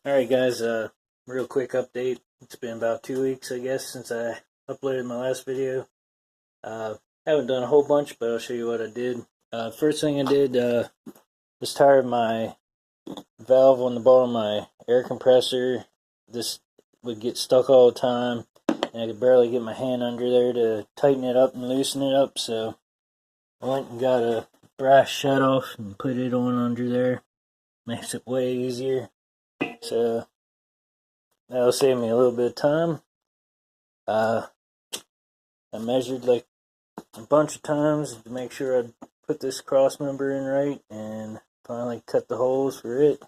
Alright guys, real quick update. It's been about 2 weeks I guess since I uploaded my last video. Haven't done a whole bunch, but I'll show you what I did. First thing I did, was tired my valve on the bottom of my air compressor. This would get stuck all the time, and I could barely get my hand under there to tighten it up and loosen it up, so I went and got a brass shutoff and put it on under there. Makes it way easier. So that'll save me a little bit of time. I measured like a bunch of times to make sure I'd put this cross member in right, and finally cut the holes for it.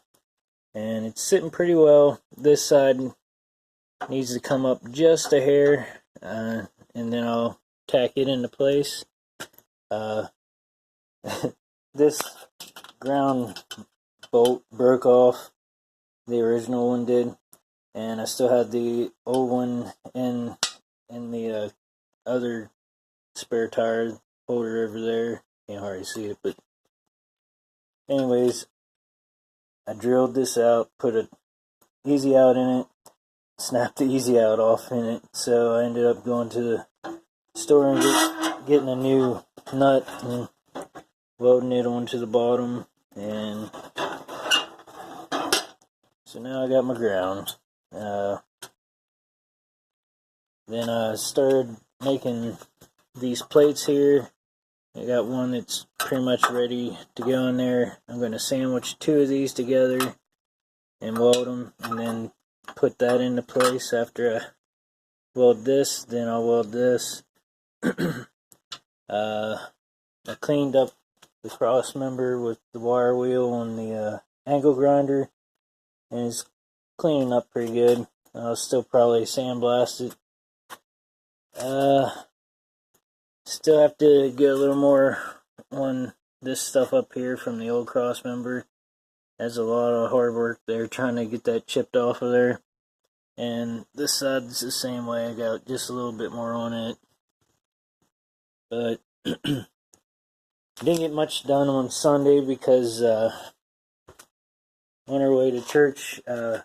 And it's sitting pretty well. This side needs to come up just a hair, and then I'll tack it into place. This ground bolt broke off. The original one did, and I still had the old one in the other spare tire holder over there. Can't hardly see it, but anyways, I drilled this out, put a easy out in it, snapped the easy out off in it, so I ended up going to the store and getting a new nut and welding it onto the bottom, and so now I got my ground. Then I started making these plates here. I got one that's pretty much ready to go in there. I'm going to sandwich two of these together and weld them, and then put that into place. After I weld this, then I'll weld this. I cleaned up the cross member with the wire wheel on the angle grinder, and it's cleaning up pretty good. I'll still probably sandblast it. Still have to get a little more on this stuff up here from the old cross member. There's a lot of hard work there trying to get that chipped off of there. And this side's the same way. I got just a little bit more on it. But didn't get much done on Sunday because on our way to church, there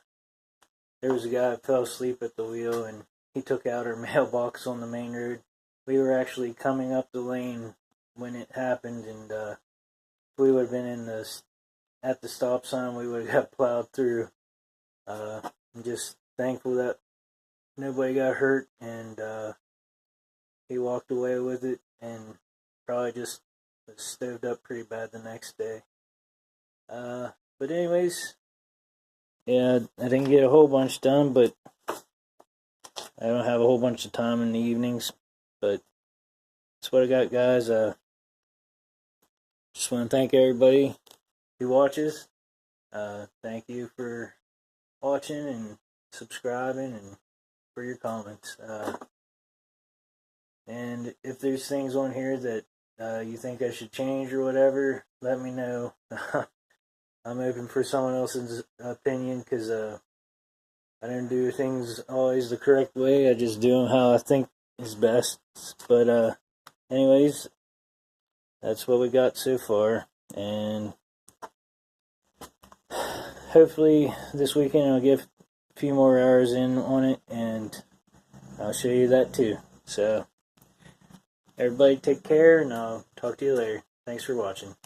was a guy that fell asleep at the wheel, and he took out our mailbox on the main road. We were actually coming up the lane when it happened, and if we would have been at the stop sign, we would have got plowed through. I'm just thankful that nobody got hurt, and he walked away with it, and probably just was stoved up pretty bad the next day. But anyways, yeah, I didn't get a whole bunch done, but I don't have a whole bunch of time in the evenings. But that's what I got, guys. Just want to thank everybody who watches. Thank you for watching and subscribing, and for your comments. And if there's things on here that you think I should change or whatever, let me know. I'm open for someone else's opinion, because I don't do things always the correct way. I just do them how I think is best. But anyways, that's what we got so far, and hopefully this weekend I'll get a few more hours in on it, and I'll show you that too. So everybody take care, and I'll talk to you later. Thanks for watching.